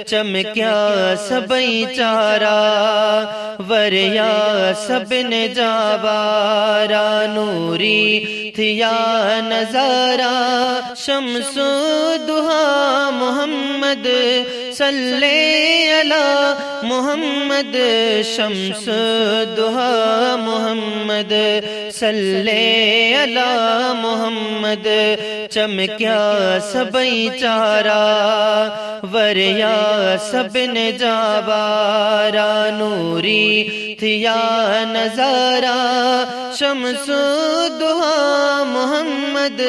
चमक्या सबई चारा वरया सबन जावारा नूरी थिया नजारा शम्सु दुहा मोहम्मद सल्ले अला मोहम्मद शम्सु दुहा मोहम्मद सल्ले अला मोहम्मद चमक्या सबई चारा वरया सबन जावारा नूरी थिया नजारा शम्सु दुहा मोहम्मद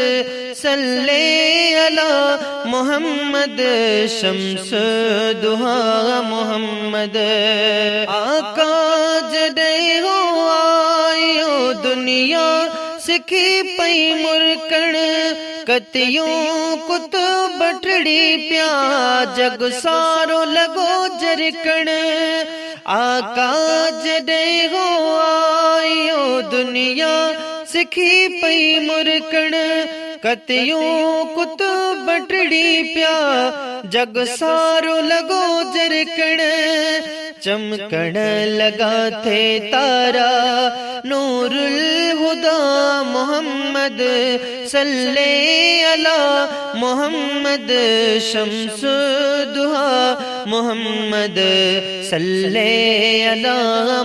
सल्ले अला मोहम्मद शम्सु दुहा मोहम्मद आका जदे हो आयो दुनिया सिखी पई मुरकण कतियों कुत बटड़ी प्या जग सारो लगो जरकण आका जदे हो आयो दुनिया सिखी पई मुरकण कतियों कुत बटड़ी प्या जग सारो लगो जरकण चमकण लगा थे तारा नूरुल हुदा मोहम्मद सल्ले अला मोहम्मद शम्सु दुहा मोहम्मद सल्ले अला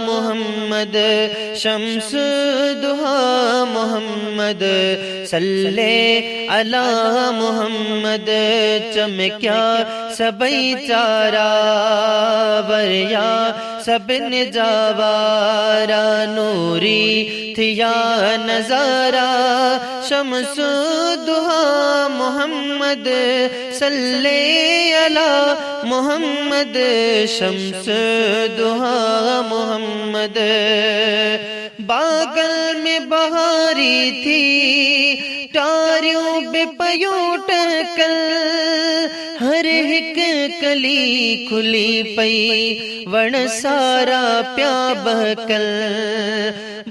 मोहम्मद शम्सु दुहा मोहम्मद सल्ले अला मोहम्मद चमक्या सबई चारा वरया सबन जावारा नूरी थिया नजारा शम्सु दुहा मोहम्मद सल्ले अला मोहम्मद शम्सु दुहा मोहम्मद बागल में बहारी थी टारियों बेपयों टकल हर एक कली खुली पई वण सारा प्या बहकल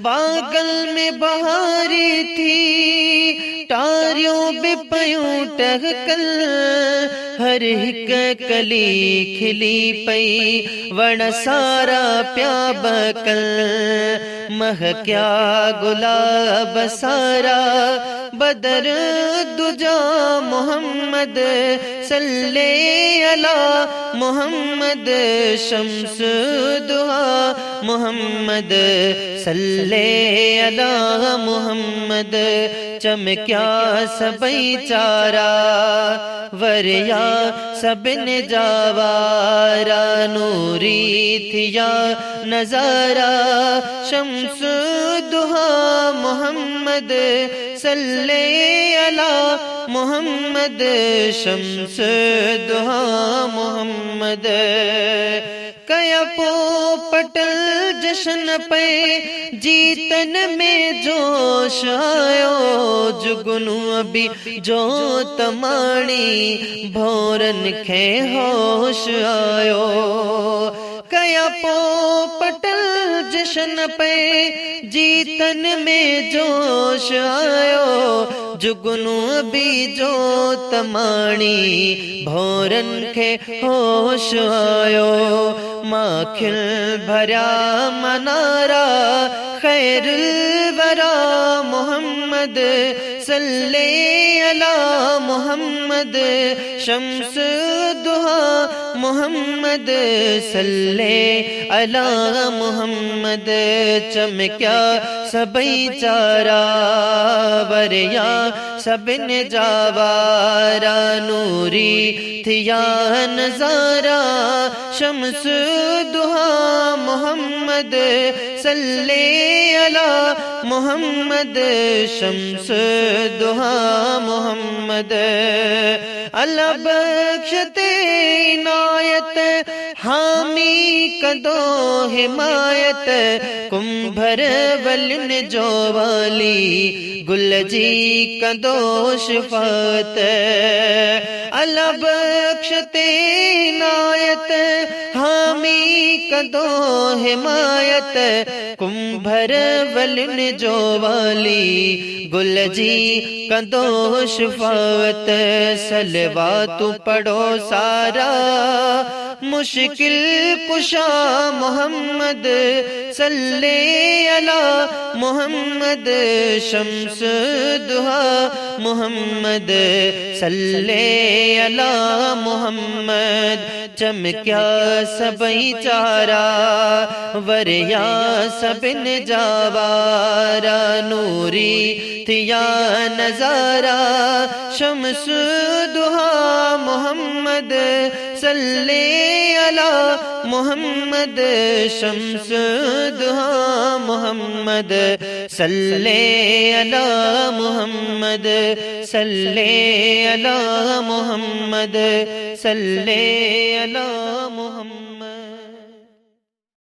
बागल में बहारी थी टारियों बेपयों टकल हर एक कली खिली पई वण सारा प्या बहकल महक्या गुलाब सारा बदर दुजा मोहम्मद सल्ले अला मोहम्मद शम्सु दुहा मोहम्मद सल्ले अला मोहम्मद चमक्या सबई चारा वरया सबन जावारा नूरी थिया नजारा शम्सु दुहा मोहम्मद सल्ले अला मोहम्मद शम्सु दुहा मोहम्मद कया पो पटल जश्न पे जीतन में जोश आयो जुगनू अभी जो तमाणी भोरन खे होश आयो कया पो पटल जश्न पे जीतन में जोश आयो जुगनू अभी जो तमाणी भोरन खे होश आयो माखिल भरा मनारा खैरुल वरा मोहम्मद सल्ले अला मोहम्मद शम्सु दुहा मोहम्मद सल्ले अला मोहम्मद चमक्या सबई चारा वरया सबन जावारा नूरी थिया नजारा शम्सु दुहा मोहम्मद सल्ले अला मोहम्मद शम्सु दुहा मोहम्मद अल्लाह बख्शते इनायत हामी कदो हिमायत कुंभर वलन जो वाली गुलजी कदो शिफात अल्लाह बख्शते इनायत हामी कदो हिमायत कुंभर वलन जो वाली गुलजी कदो शिफात सलवात पढ़ो सारा मुश्किल कुशा मोहम्मद सल्ले अला मोहम्मद शम्स दुहा मोहम्मद सल्ले अला मोहम्मद चमक्या सबई चारा वरया सबिन जावारा नूरी थिया नजारा शम्स दुहा मोहम्मद सल्ले अला मोहम्मद शम्स दुहा मोहम्मद सल्ले अला मोहम्मद सल्ले अला मोहम्मद सल्ले अला मोहम्मद।